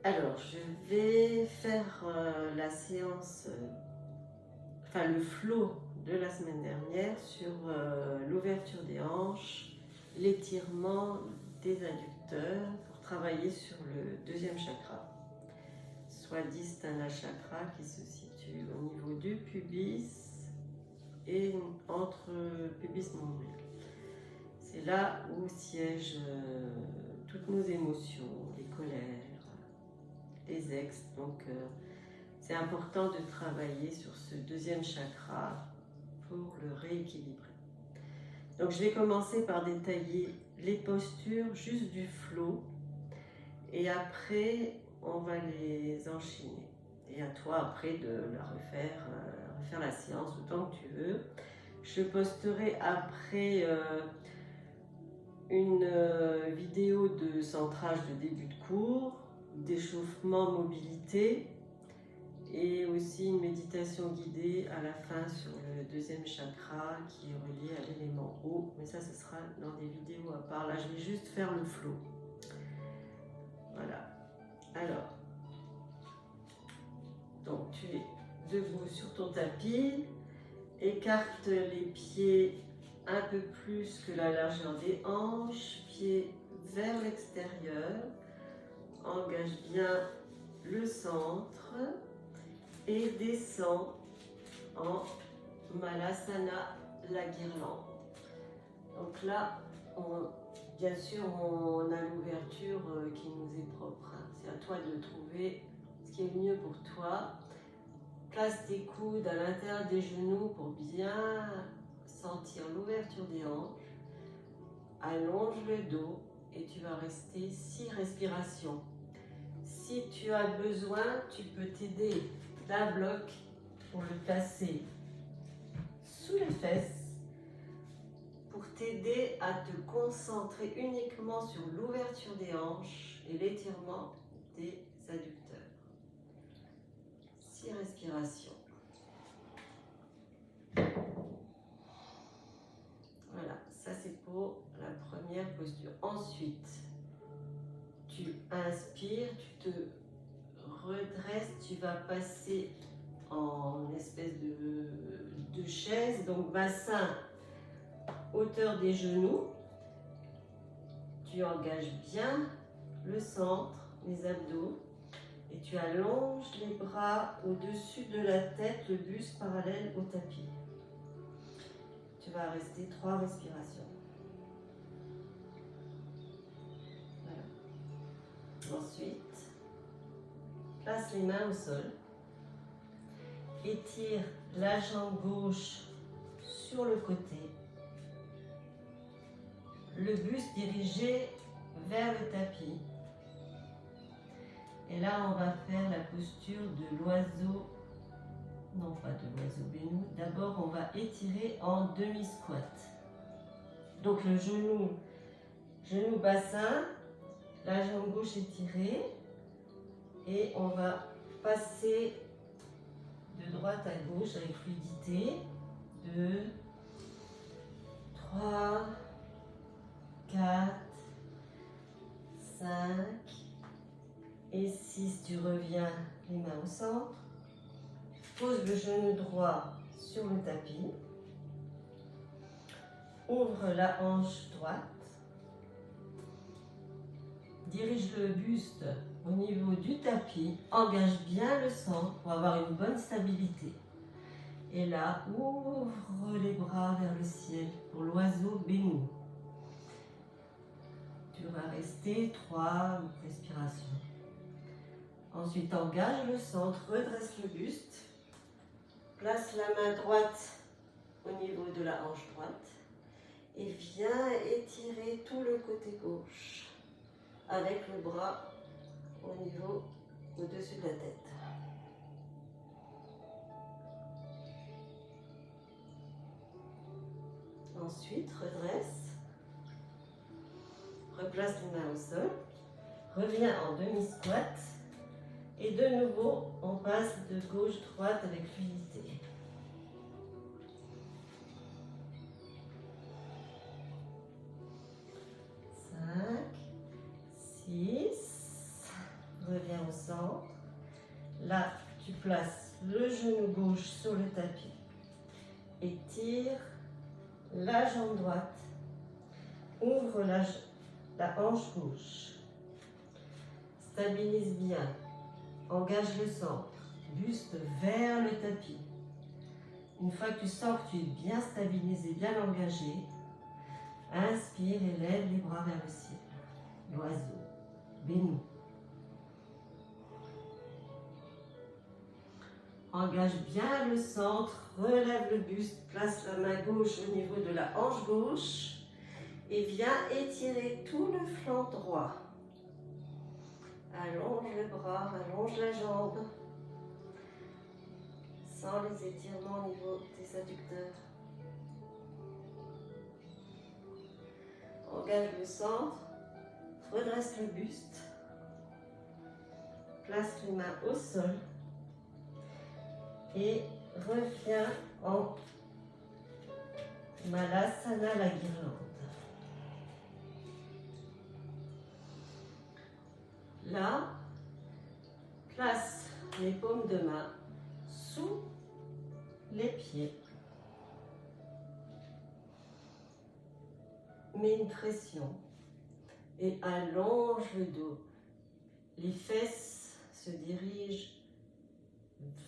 Alors, je vais faire la séance, enfin le flow de la semaine dernière sur l'ouverture des hanches, l'étirement des adducteurs pour travailler sur le deuxième chakra. Swadhisthana chakra qui se situe au niveau du pubis et entre pubis et nombril. C'est là où siègent toutes nos émotions, les colères, les ex. Donc c'est important de travailler sur ce deuxième chakra pour le rééquilibrer. Donc je vais commencer par détailler les postures juste du flow et après on va les enchaîner. Et à toi après de la refaire la séance autant que tu veux. Je posterai après une vidéo de centrage de début de cours, d'échauffement mobilité et aussi une méditation guidée à la fin sur le deuxième chakra qui est relié à l'élément eau, mais ça ce sera dans des vidéos à part. Là je vais juste faire le flow. Voilà. Alors, donc tu es debout sur ton tapis, écarte les pieds un peu plus que la largeur des hanches, pieds vers l'extérieur, engage bien le centre et descend en Malasana, la guirlande. Donc là, bien sûr, on a l'ouverture qui nous est propre. C'est à toi de trouver ce qui est mieux pour toi. Place tes coudes à l'intérieur des genoux pour bien sentir l'ouverture des hanches. Allonge le dos et tu vas rester 6 respirations. Si tu as besoin, tu peux t'aider d'un bloc pour le placer sous les fesses pour t'aider à te concentrer uniquement sur l'ouverture des hanches et l'étirement des adducteurs. 6 respirations. Voilà, ça c'est pour la première posture. Ensuite, tu inspires, tu te redresses, tu vas passer en espèce de chaise, donc bassin, hauteur des genoux. Tu engages bien le centre, les abdos, et tu allonges les bras au-dessus de la tête, le buste parallèle au tapis. Tu vas rester 3 respirations. Voilà. Ensuite, place les mains au sol. Étire la jambe gauche sur le côté. Le buste dirigé vers le tapis. Et là, on va faire la posture de l'oiseau, non pas de l'oiseau bénou. D'abord, on va étirer en demi-squat. Donc le genou bassin, la jambe gauche étirée. Et on va passer de droite à gauche avec fluidité. 2, 3, 4, 5 et 6. Tu reviens les mains au centre. Pose le genou droit sur le tapis. Ouvre la hanche droite. Dirige le buste au niveau du tapis. Engage bien le centre pour avoir une bonne stabilité. Et là, ouvre les bras vers le ciel pour l'oiseau bénou. Tu vas rester 3 respirations. Ensuite, engage le centre, redresse le buste. Place la main droite au niveau de la hanche droite. Et viens étirer tout le côté gauche avec le bras au niveau au-dessus de la tête. Ensuite, redresse. Replace les mains au sol. Reviens en demi-squat. Et de nouveau, on passe de gauche-droite avec fluidité. 5, 6, reviens au centre. Là, tu places le genou gauche sur le tapis. Étire la jambe droite. Ouvre la hanche gauche. Stabilise bien. Engage le centre. Buste vers le tapis. Une fois que tu sens que tu es bien stabilisé, bien engagé, inspire et lève les bras vers le ciel. L'oiseau. Béni. Engage bien le centre, relève le buste, place la main gauche au niveau de la hanche gauche et viens étirer tout le flanc droit. Allonge le bras, allonge la jambe. Sans les étirements au niveau des adducteurs. Engage le centre, redresse le buste, place les mains au sol et reviens en Malasana, la guirlande. Là, place les paumes de main sous les pieds. Mets une pression et allonge le dos. Les fesses se dirigent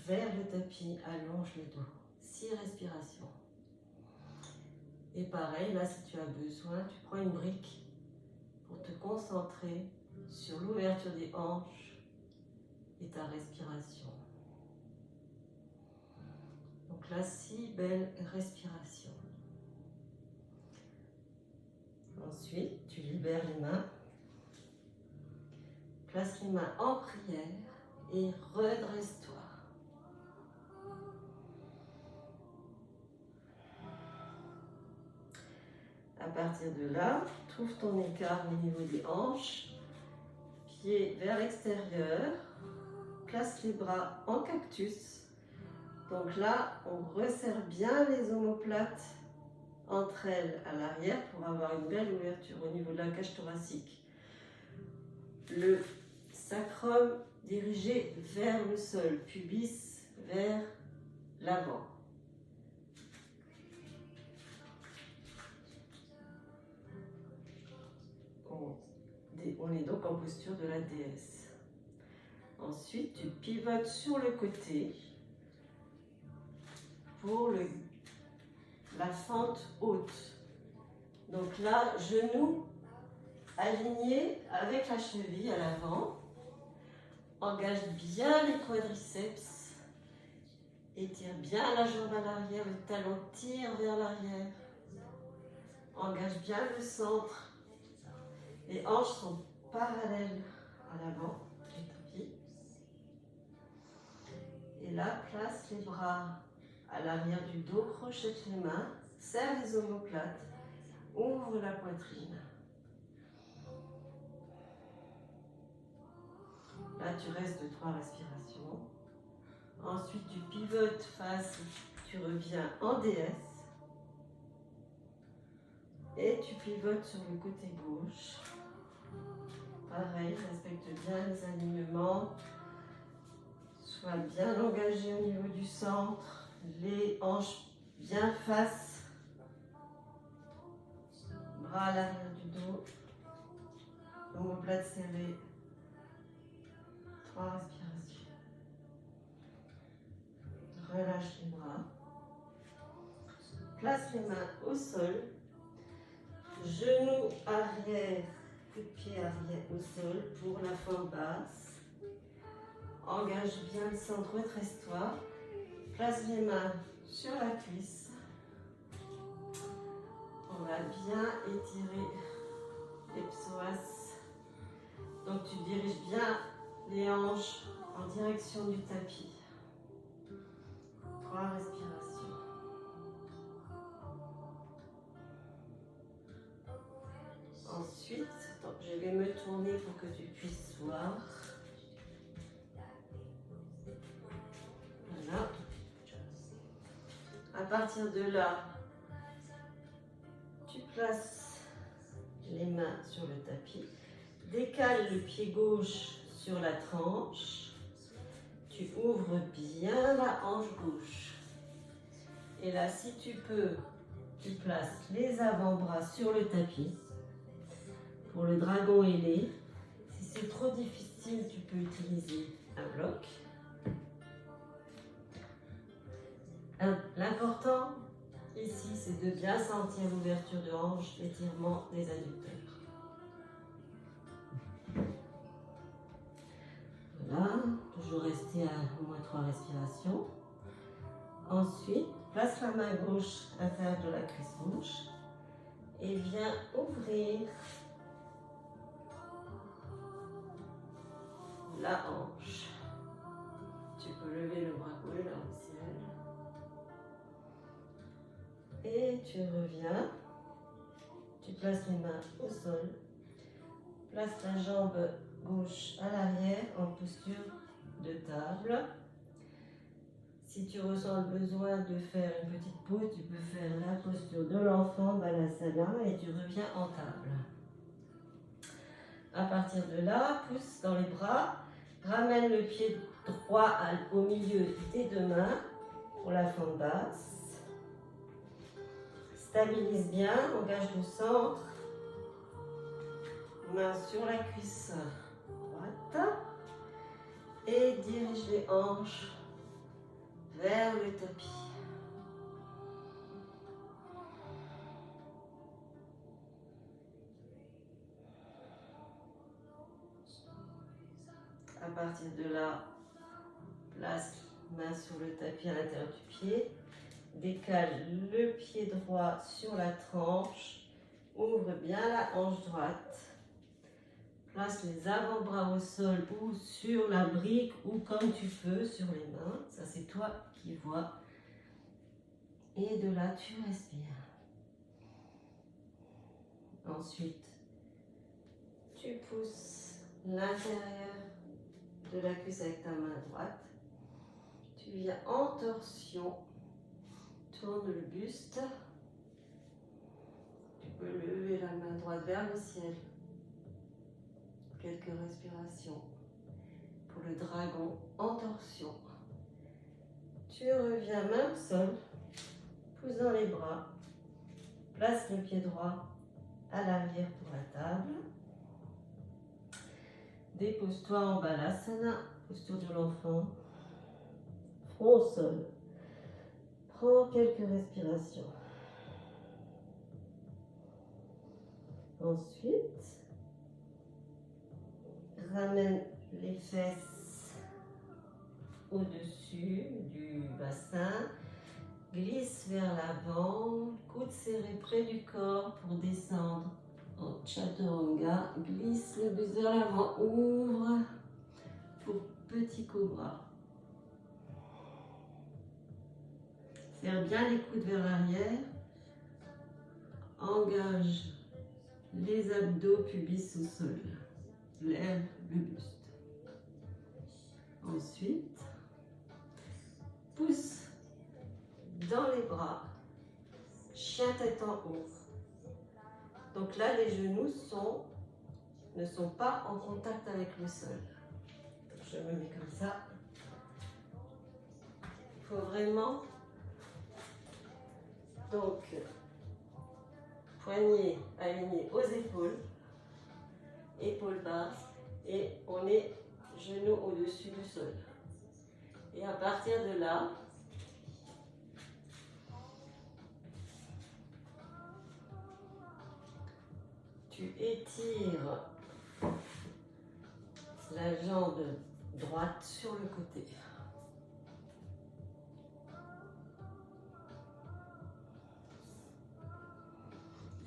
vers le tapis, allonge le dos. 6 respirations. Et pareil, là, si tu as besoin, tu prends une brique pour te concentrer sur l'ouverture des hanches et ta respiration. Donc là, 6 belles respirations. Ensuite, tu libères les mains. Place les mains en prière et redresse-toi. À partir de là, trouve ton écart au niveau des hanches. Pieds vers l'extérieur. Place les bras en cactus. Donc là, on resserre bien les omoplates entre elles à l'arrière pour avoir une belle ouverture au niveau de la cage thoracique. Le sacrum dirigé vers le sol, pubis vers l'avant. On est donc en posture de la déesse. Ensuite, tu pivotes sur le côté pour la fente haute. Donc là, genou aligné avec la cheville à l'avant. Engage bien les quadriceps. Étire bien la jambe à l'arrière, le talon tire vers l'arrière. Engage bien le centre. Les hanches sont parallèles à l'avant du tapis. Et là, place les bras à l'arrière du dos, crochette les mains, serre les omoplates, ouvre la poitrine. Là, tu restes de 3 respirations. Ensuite, tu pivotes face, tu reviens en déesse. Et tu pivotes sur le côté gauche. Pareil, respecte bien les alignements. Sois bien engagé au niveau du centre. Les hanches bien face. Bras à l'arrière du dos. Omoplate serrée. 3 respirations. Relâche les bras. Place les mains au sol. Genoux arrière, coup de pied arrière au sol pour la forme basse. Engage bien le centre, redresse-toi. Place les mains sur la cuisse. On va bien étirer les psoas. Donc tu diriges bien les hanches en direction du tapis. 3 respirations. Ensuite, je vais me tourner pour que tu puisses voir. Voilà. À partir de là, tu places les mains sur le tapis. Décale le pied gauche sur la tranche. Tu ouvres bien la hanche gauche. Et là, si tu peux, tu places les avant-bras sur le tapis pour le dragon ailé. Si c'est trop difficile, tu peux utiliser un bloc. L'important ici, c'est de bien sentir l'ouverture de hanche, l'étirement des adducteurs. Voilà, toujours rester à au moins 3 respirations. Ensuite, place la main gauche à l'intérieur de la cuisse gauche et viens ouvrir la hanche. Tu peux lever le bras gauche là au ciel. Et tu reviens. Tu places les mains au sol. Place la jambe gauche à l'arrière en posture de table. Si tu ressens le besoin de faire une petite pause, tu peux faire la posture de l'enfant, Balasana, et tu reviens en table. À partir de là, pousse dans les bras, ramène le pied droit au milieu des deux mains pour la fente basse. Stabilise bien, engage le centre. Main sur la cuisse droite et dirige les hanches vers le tapis. À partir de là, place main sur le tapis à l'intérieur du pied. Décale le pied droit sur la tranche. Ouvre bien la hanche droite. Place les avant-bras au sol ou sur la brique ou comme tu peux sur les mains. Ça, c'est toi qui vois. Et de là, tu respires. Ensuite, tu pousses l'intérieur de la cuisse avec ta main droite. Tu viens en torsion. Tourne le buste. Tu peux lever la main droite vers le ciel. Quelques respirations pour le dragon en torsion. Tu reviens main au sol, pousse dans les bras, place le pied droit à l'arrière pour la table. Dépose-toi en Balasana, posture de l'enfant, front au sol. Prends quelques respirations. Ensuite, ramène les fesses au-dessus du bassin, glisse vers l'avant, coude serré près du corps pour descendre en Chaturanga, glisse le buste vers l'avant, ouvre pour petit cobra. Serre bien les coudes vers l'arrière, engage les abdos, pubis au sol, lève le buste. Ensuite, pousse dans les bras, chien tête en haut. Donc là, les genoux ne sont pas en contact avec le sol. Je me mets comme ça. Il faut vraiment, donc, poignets alignés aux épaules, épaules basses, et on est genoux au-dessus du sol. Et à partir de là, tu étires la jambe droite sur le côté.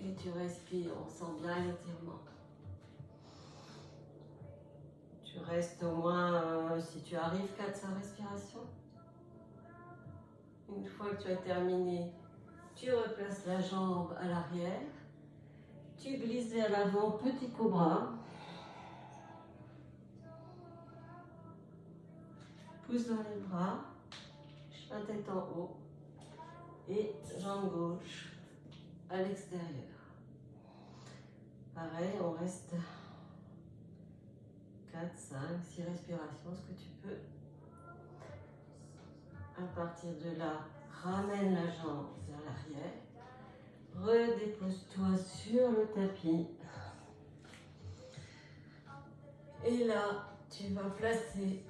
Et tu respires, on sent bien l'étirement. Tu restes au moins, si tu arrives, 400 respirations. Une fois que tu as terminé, tu replaces la jambe à l'arrière. Tu glisses vers l'avant, petit cobra. Pousse dans les bras, chien tête en haut. Et jambe gauche à l'extérieur. Pareil, on reste 4, 5, 6 respirations, ce que tu peux. À partir de là, ramène la jambe vers l'arrière. Redépose-toi sur le tapis. Et là, tu vas placer.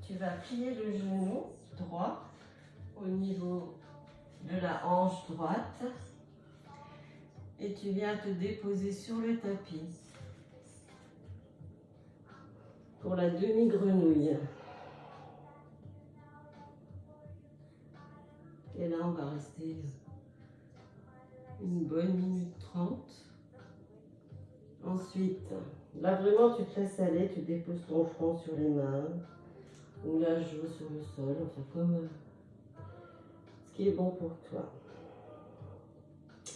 Tu vas plier le genou droit au niveau de la hanche droite. Et tu viens te déposer sur le tapis. Pour la demi-grenouille. Et là, on va rester une bonne minute 30. Ensuite, là vraiment, tu te laisses aller, tu déposes ton front sur les mains ou la joue sur le sol, enfin comme ce qui est bon pour toi.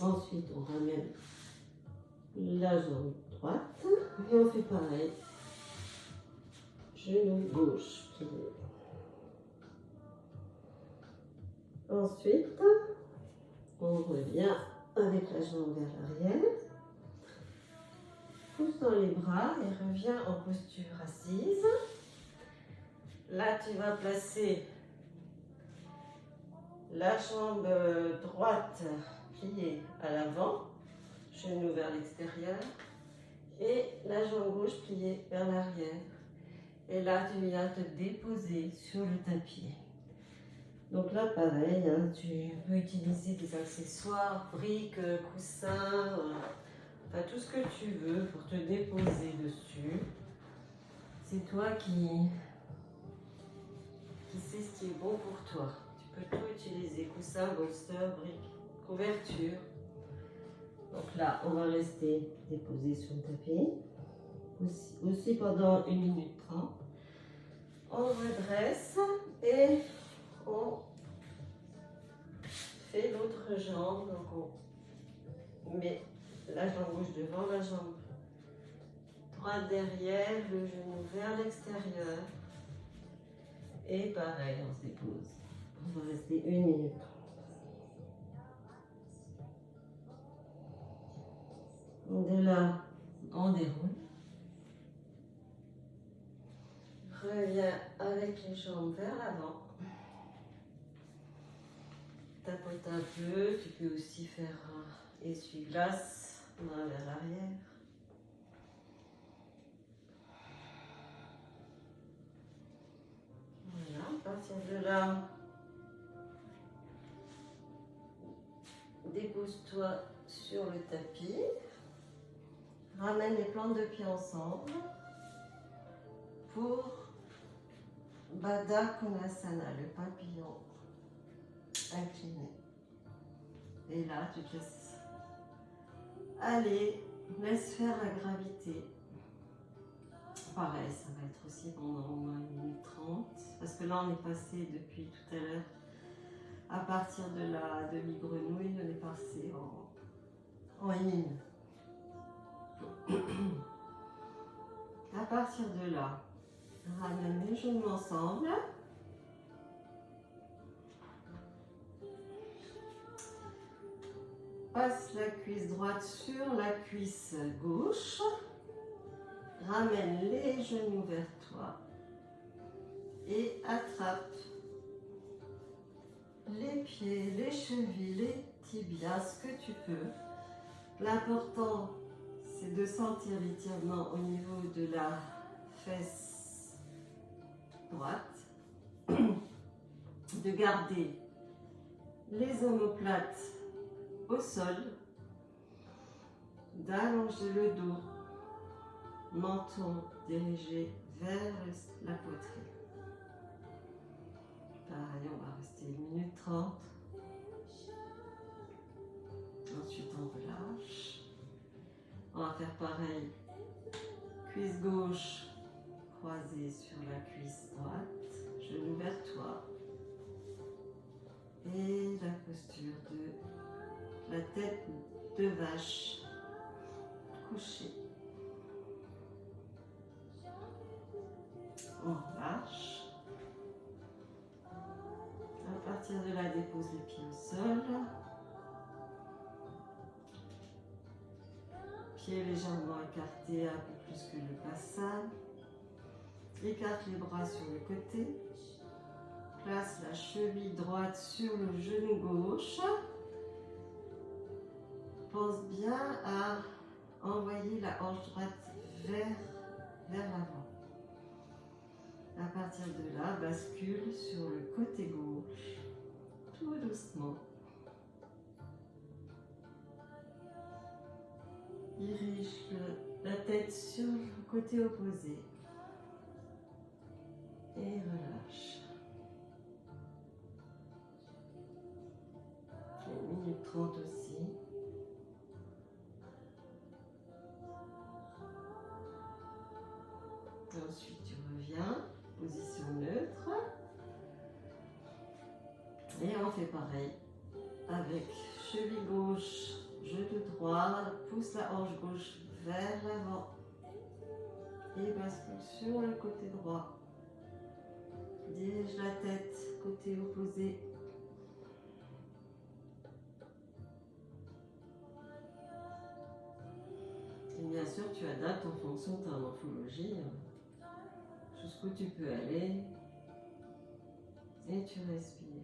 Ensuite, on ramène la jambe droite et on fait pareil. Genou gauche, pied. Ensuite, on revient avec la jambe vers l'arrière. Pousse dans les bras et reviens en posture assise. Là, tu vas placer la jambe droite pliée à l'avant, genou vers l'extérieur, et la jambe gauche pliée vers l'arrière. Et là, tu viens te déposer sur le tapis. Donc là, pareil, hein, tu peux utiliser des accessoires, briques, coussins, enfin tout ce que tu veux pour te déposer dessus. C'est toi qui sais ce qui est bon pour toi. Tu peux tout utiliser, coussins, bolsters, briques, couverture. Donc là, on va rester déposé sur le tapis. Aussi pendant 1 minute 30. On redresse et on fait l'autre jambe. Donc on met la jambe gauche devant, la jambe droite derrière, le genou vers l'extérieur. Et pareil, on se dépose. On va rester 1 minute. De là, on déroule. Reviens avec les jambes vers l'avant. Tapote un peu. Tu peux aussi faire un essuie-glace, main vers l'arrière. Voilà, à partir de là, dépose-toi sur le tapis. Ramène les plantes de pied ensemble pour Baddha Konasana, le papillon incliné. Et là, tu te laisses aller, laisse faire la gravité. Pareil, ça va être aussi pendant au moins 1 minute 30. Parce que là, on est passé depuis tout à l'heure, à partir de la demi-grenouille, on est passé en yin. À partir de là, ramène les genoux ensemble. Passe la cuisse droite sur la cuisse gauche. Ramène les genoux vers toi. Et attrape les pieds, les chevilles, les tibias, ce que tu peux. L'important, c'est de sentir l'étirement au niveau de la fesse droite, de garder les omoplates au sol, d'allonger le dos, menton dirigé vers la poitrine. Pareil, on va rester 1 minute 30. Ensuite, on relâche. On va faire pareil. Cuisse gauche croisée sur la cuisse droite. Genou vers toi. Et la posture de la tête de vache couchée. On relâche. À partir de là, dépose les pieds au sol. Pieds légèrement écartés, un peu plus que le bassin. Écarte les bras sur le côté. Place la cheville droite sur le genou gauche. Pense bien à envoyer la hanche droite vers l'avant. À partir de là, bascule sur le côté gauche, tout doucement. Dirige la tête sur le côté opposé. Et relâche. 1 minute 30 aussi. Ensuite, tu reviens, position neutre. Et on fait pareil. Avec cheville gauche, genou droit, pousse la hanche gauche vers l'avant. Et bascule sur le côté droit. Dirige la tête côté opposé. Et bien sûr, tu adaptes en fonction de ta morphologie, jusqu'où tu peux aller. Et tu respires.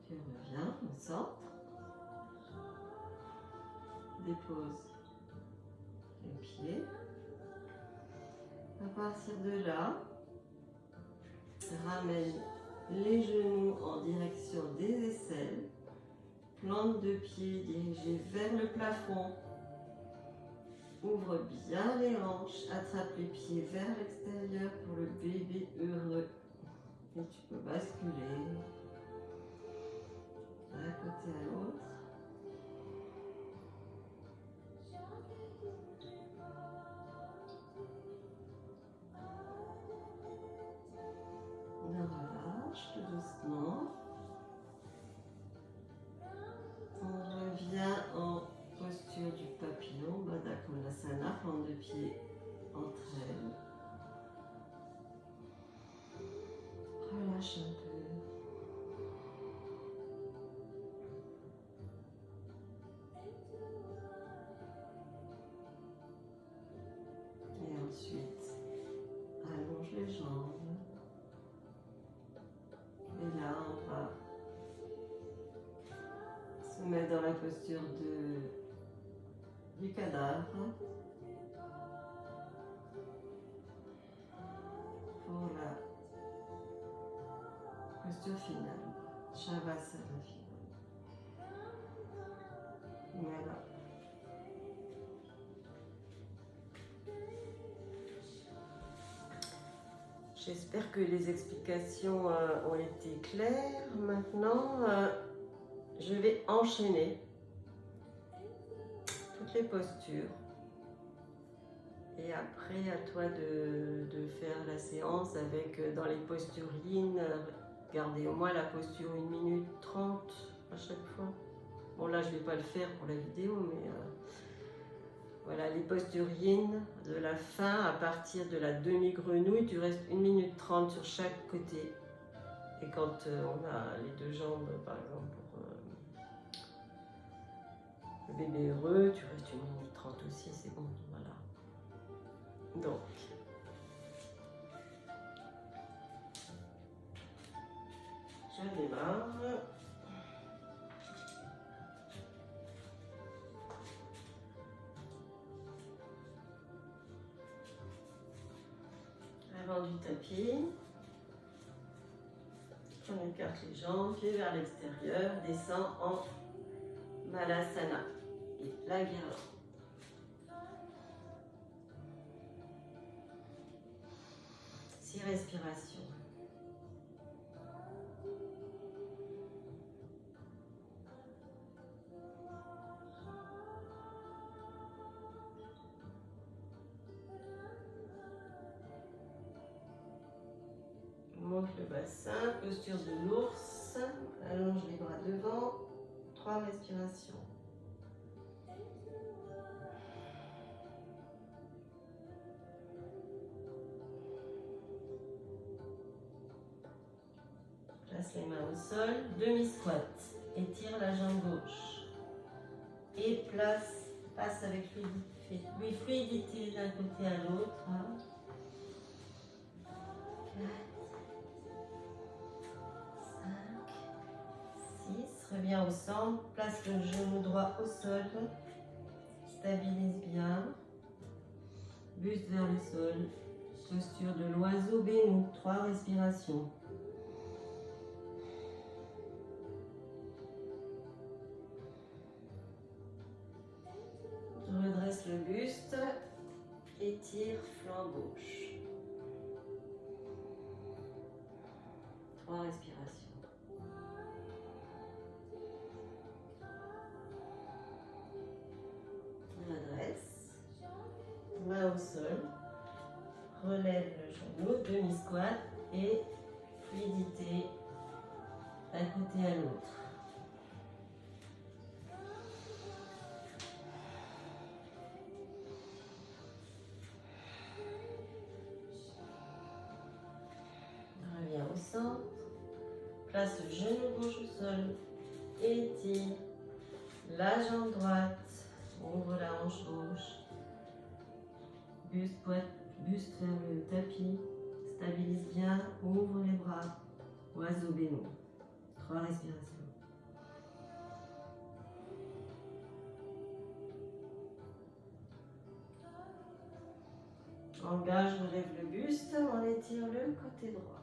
Tu reviens au centre. Dépose les pieds. À partir de là, ramène les genoux en direction des aisselles. Plante de pied dirigée vers le plafond. Ouvre bien les hanches. Attrape les pieds vers l'extérieur pour le bébé heureux. Et tu peux basculer d'un côté à l'autre. On relâche tout doucement. On revient en posture du papillon, Baddha Konasana, plante de pied entre elles. Relâche un peu. Et ensuite, allonge les jambes. Et là, on va se mettre dans la posture du cadavre. Pour la posture finale, Shavasana finale. Voilà. J'espère que les explications ont été claires. Maintenant, je vais enchaîner toutes les postures. Et après, à toi de faire la séance avec, dans les postures yin, gardez au moins la posture 1 minute 30 à chaque fois. Bon, là, je ne vais pas le faire pour la vidéo, mais voilà, les postures yin de la fin, à partir de la demi-grenouille, tu restes 1 minute 30 sur chaque côté. Et quand on a les 2 jambes, par exemple, pour le bébé heureux, tu restes 1 minute 30 aussi, c'est bon, voilà. Donc, je démarre. Avant du tapis, on écarte les jambes, pieds vers l'extérieur, descend en Malasana et la guirlande. 6 respirations. Monte le bassin, posture de l'ours, allonge les bras devant, 3 respirations. Place les mains au sol, demi-squat. étire la jambe gauche. Et passe avec fluidité d'un côté à l'autre. 4, 5, 6. Reviens au centre. Place le genou droit au sol. Stabilise bien. Buste vers le sol. Posture de l'oiseau béni. 3 respirations. Je redresse le buste. Étire flanc gauche. 3 respirations. Redresse. Main au sol. Relève le genou, demi-squat et fluidité d'un côté à l'autre. Reviens au centre. Place le genou gauche au sol. Étire la jambe droite. Ouvre la hanche gauche. Buste vers le tapis. Stabilise bien. Ouvre les bras. Oiseau béni. 3 respirations. Engage, relève le buste. On étire le côté droit.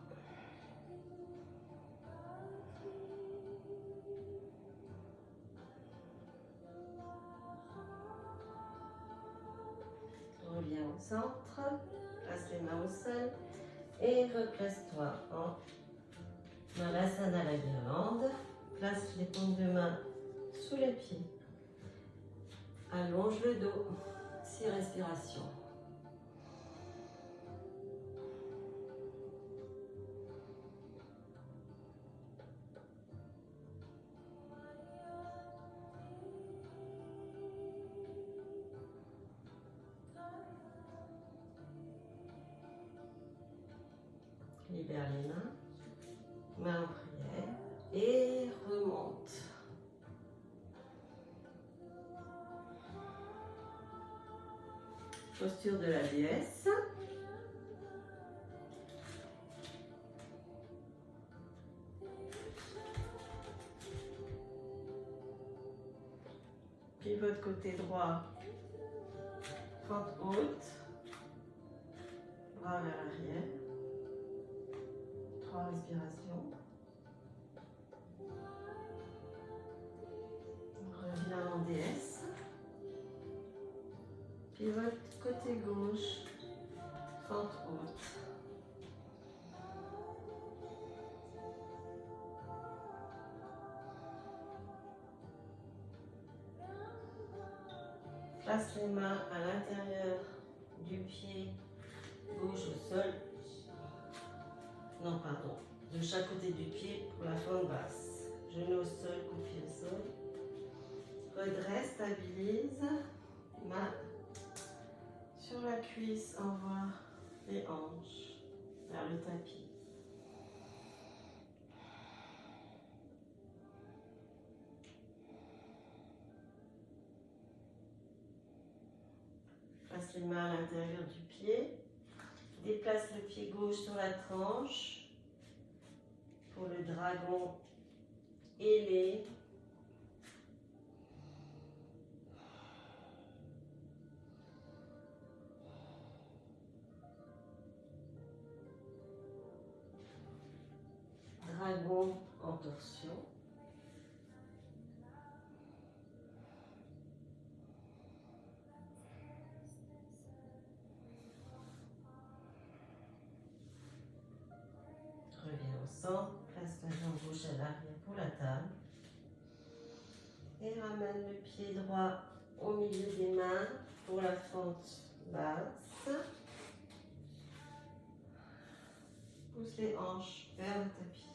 Reviens au centre, place les mains au sol et replace-toi en Malasana à la guirlande. Place les paumes de main sous les pieds. Allonge le dos. 6 respirations. Libère les mains, main en prière et remonte. Posture de la déesse. Pivote côté droit, fente haute, bras vers l'arrière. 3 respirations. Reviens en déesse. Pivote côté gauche, fente haute. Place les mains à l'intérieur du pied gauche au sol. Non, pardon. De chaque côté du pied pour la fente basse. Genou au sol, coude au sol. Redresse, stabilise. Main sur la cuisse, envoie les hanches vers le tapis. Place les mains à l'intérieur du pied. Déplace le pied gauche sur la tranche pour le dragon ailé. Dragon en torsion. Reviens au centre, place la jambe gauche à l'arrière pour la table. Et ramène le pied droit au milieu des mains pour la fente basse. Pousse les hanches vers le tapis.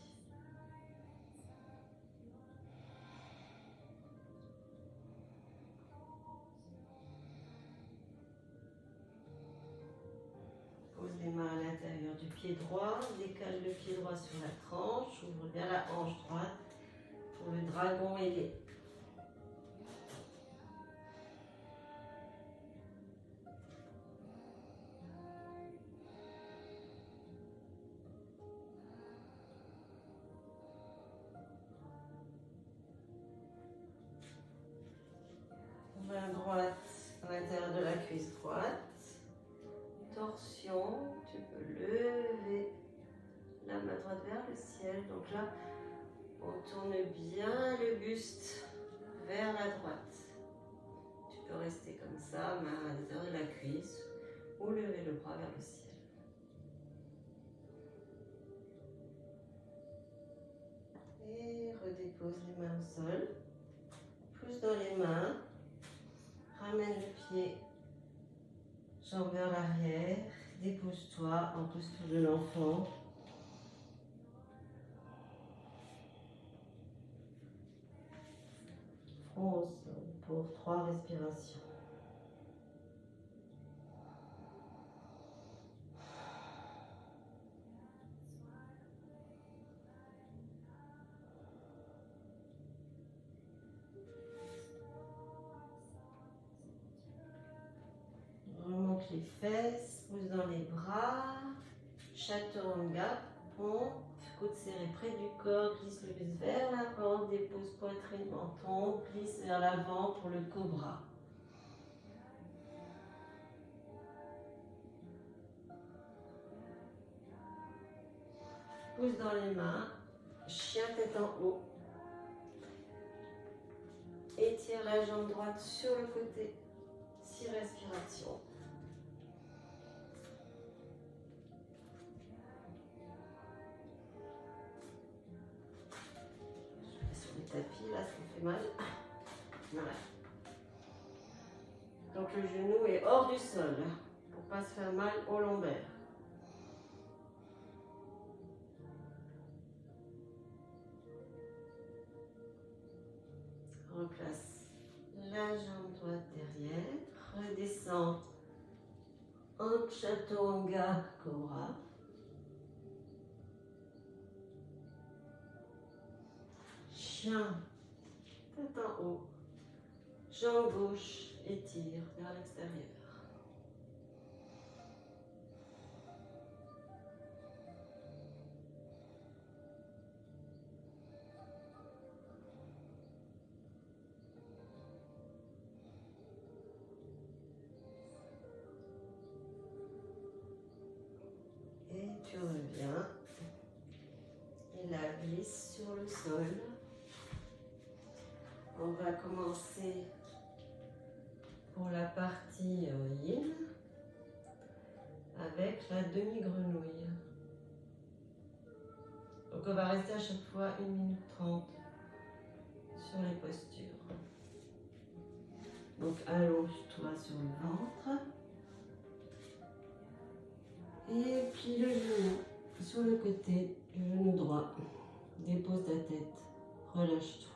Pose les mains à l'intérieur du pied droit, décale le pied droit sur la tranche, ouvre bien la hanche droite pour le dragon ailé. Main droite à l'intérieur de la cuisse droite. Torsion, tu peux lever la main droite vers le ciel. Donc là, on tourne bien le buste vers la droite. Tu peux rester comme ça, main à l'intérieur de la cuisse, ou lever le bras vers le ciel. Et redépose les mains au sol. Pousse dans les mains. Ramène le pied, jambe vers l'arrière. Dépose-toi en posture de l'enfant. Front au sol pour 3 respirations. Remonte les fesses, pousse dans les bras. Chaturanga, pompe, coude serré près du corps, glisse le buste vers l'avant, dépose poitrine, menton, glisse vers l'avant pour le cobra. Pousse dans les mains, chien tête en haut. Étire la jambe droite sur le côté, 6 respirations. Sur le tapis, là, ça me fait mal. Voilà. Donc le genou est hors du sol, pour ne pas se faire mal au lombaire. Replace la jambe droite derrière, redescend en Chaturanga Cobra. Chien, tête en haut, jambe gauche, étire vers l'extérieur. Et tu reviens. Et la glisse sur le sol. On va commencer pour la partie yin avec la demi-grenouille. Donc on va rester à chaque fois 1 minute 30 sur les postures. Donc allonge-toi sur le ventre. Et plie le genou sur le côté du genou droit. Dépose ta tête, relâche-toi.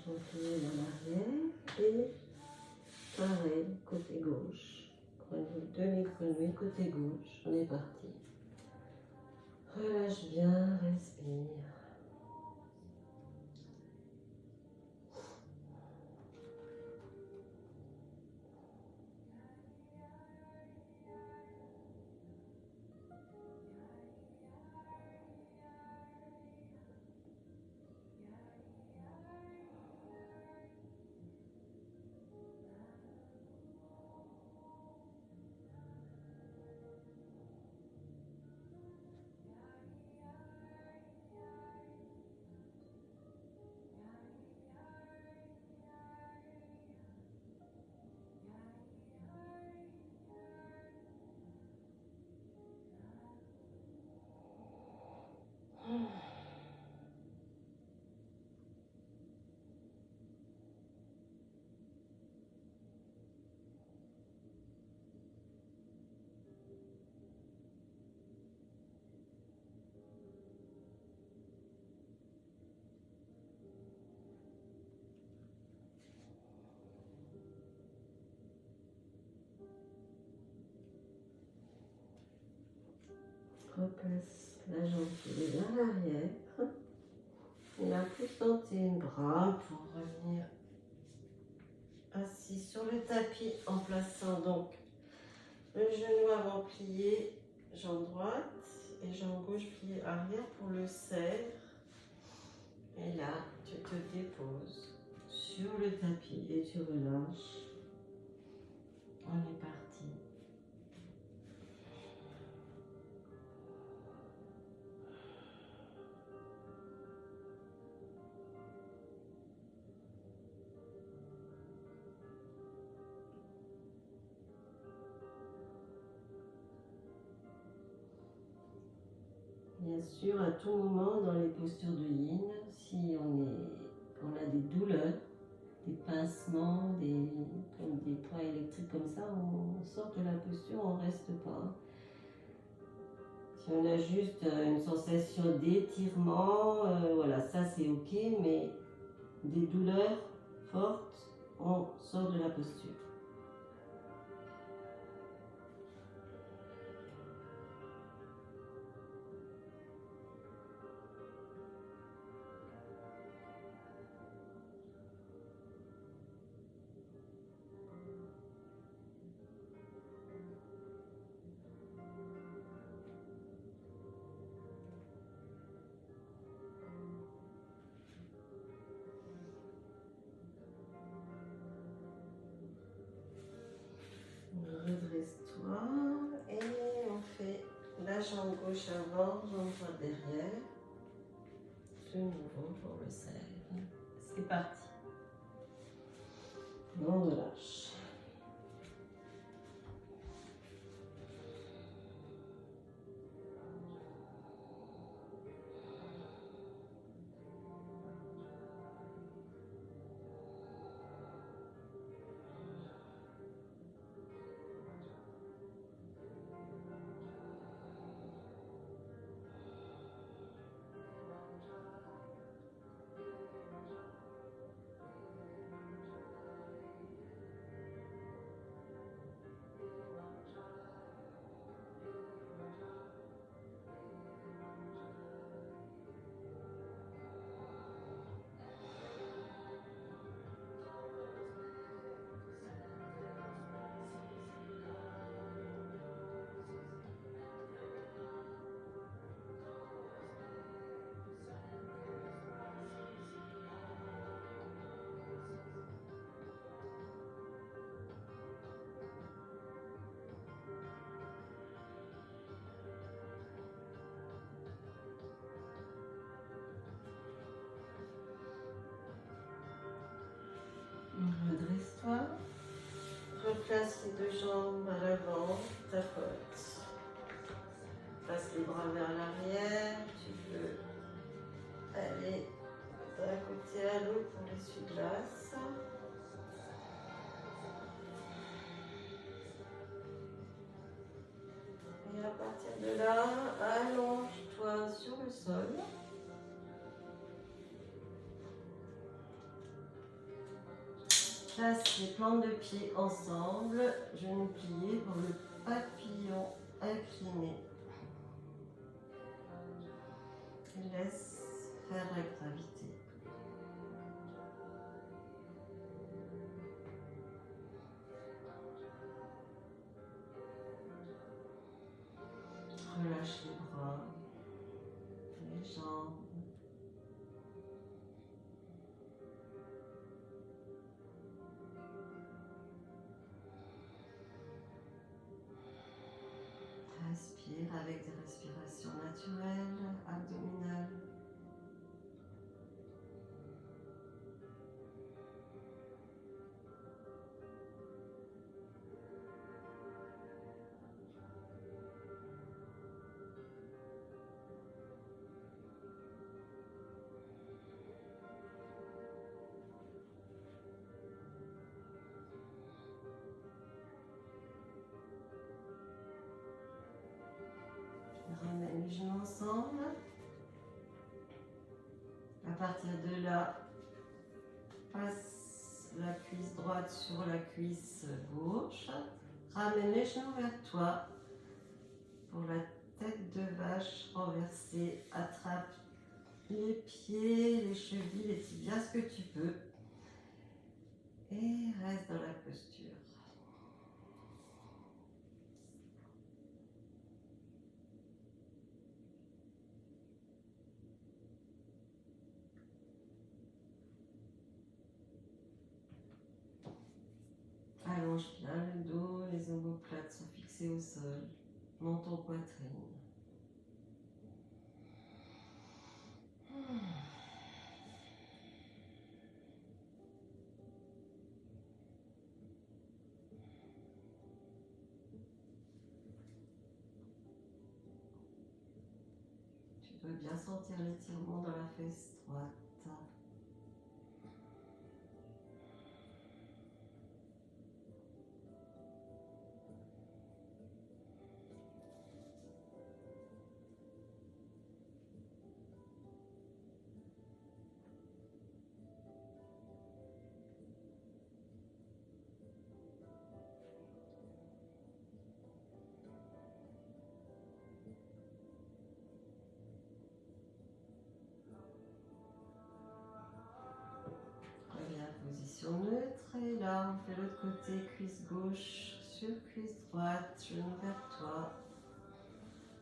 légèrement plié vers l'arrière et pareil, côté gauche. Grenouille, demi-grenouille, côté gauche. On est parti. Relâche bien, respire. Replace la jambe qui est vers l'arrière. On a plus tenté une bras pour revenir assis sur le tapis en plaçant donc le genou avant plié, jambe droite et jambe gauche pliée arrière pour le serre. Et là, tu te déposes sur le tapis et tu relâches. On est parti. Bien sûr, à tout moment dans les postures de yin, si on a des douleurs, des pincements, comme des points électriques comme ça, on sort de la posture, on ne reste pas. Si on a juste une sensation d'étirement, voilà, ça c'est ok, mais des douleurs fortes, on sort de la posture. Redresse-toi et on fait la jambe gauche avant, jambe droite derrière. De nouveau pour le serre. C'est parti. On relâche. Redresse-toi. Replace les deux jambes à l'avant, tapote. Passe les bras vers l'arrière. Tu peux aller d'un côté à l'autre pour l'essuie-glace. Et à partir de là, allonge-toi sur le sol. place les plantes de pied ensemble, genoux pliés pour le papillon incliné. Laisse faire la gravité. Relâche les bras, les jambes. Respire avec des respirations naturelles, abdominales. Ramène les genoux ensemble. À partir de là, passe la cuisse droite sur la cuisse gauche. Ramène les genoux vers toi pour la tête de vache renversée. Attrape les pieds, les chevilles, les tibias, ce que tu peux. Et reste dans la posture. Allonge bien le dos, les omoplates sont fixées au sol, menton poitrine. Tu peux bien sentir l'étirement dans la fesse droite. Position neutre et là on fait l'autre côté, cuisse gauche sur cuisse droite, genou vers toi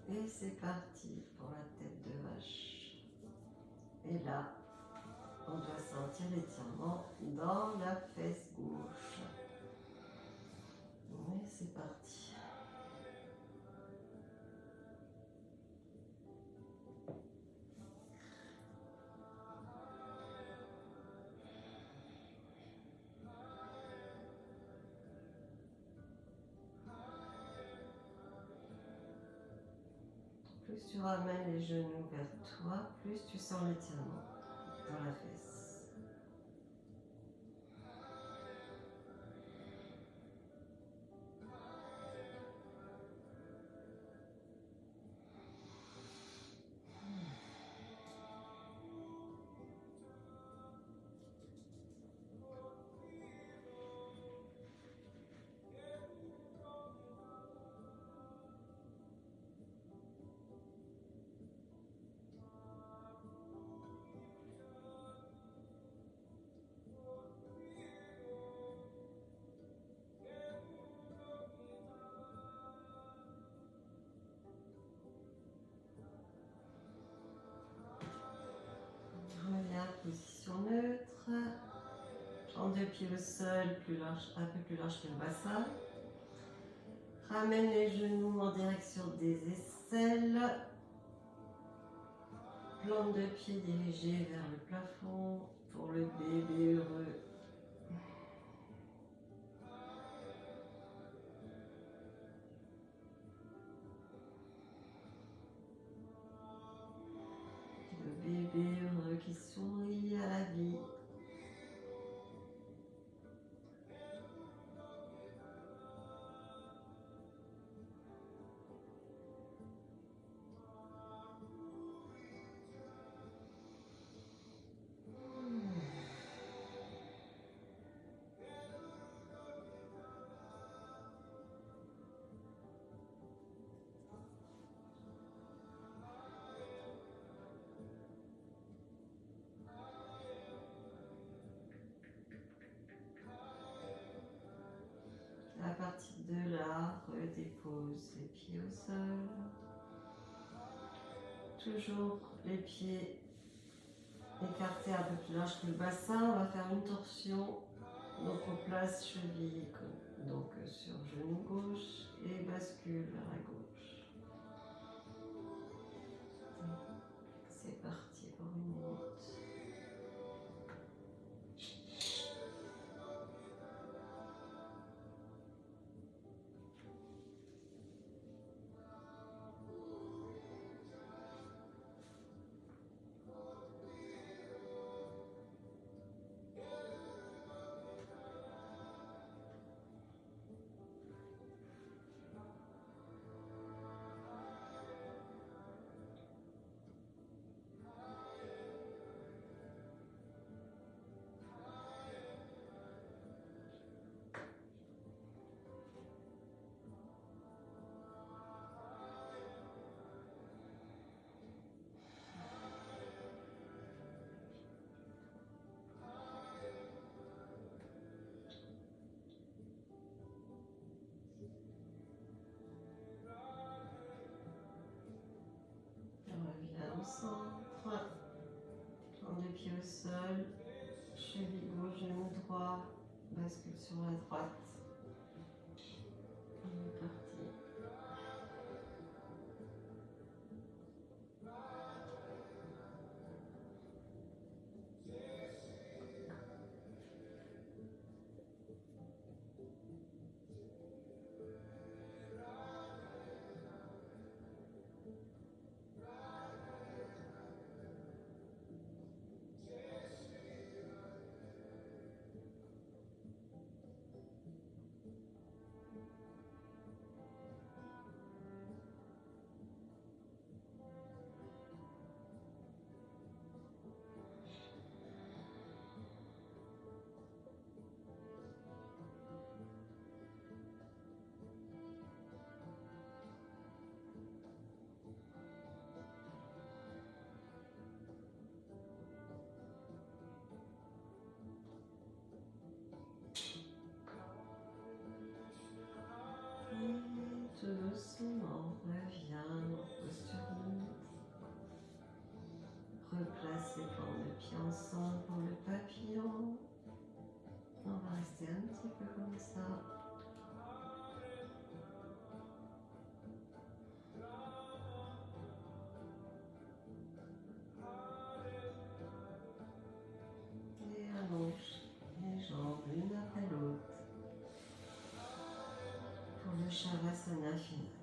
et c'est parti pour la tête de vache. Et là on doit sentir l'étirement dans la fesse gauche. Et c'est parti. Plus tu ramènes les genoux vers toi, plus tu sens l'étirement dans la fesse. Position neutre, jambes de pied au sol, plus large, un peu plus large que le bassin. Ramène les genoux en direction des aisselles. Plante de pied dirigée vers le plafond pour le bébé heureux. Le bébé heureux qui sourit à la vie. partir de là, redépose les pieds au sol. Toujours les pieds écartés un peu plus large que le bassin. On va faire une torsion. Donc on place cheville donc sur genou gauche et bascule vers la gauche. C'est parti pour 1 minute. Au centre, prendre les pieds au sol, cheville gauche, genou droit, bascule sur la droite. On est parti. Et tout doucement, reviens en posture limite. Replace les plantes de pied ensemble pour le papillon. On va rester un petit peu comme ça. Et allonge les jambes l'une après l'autre pour le Shavasana final.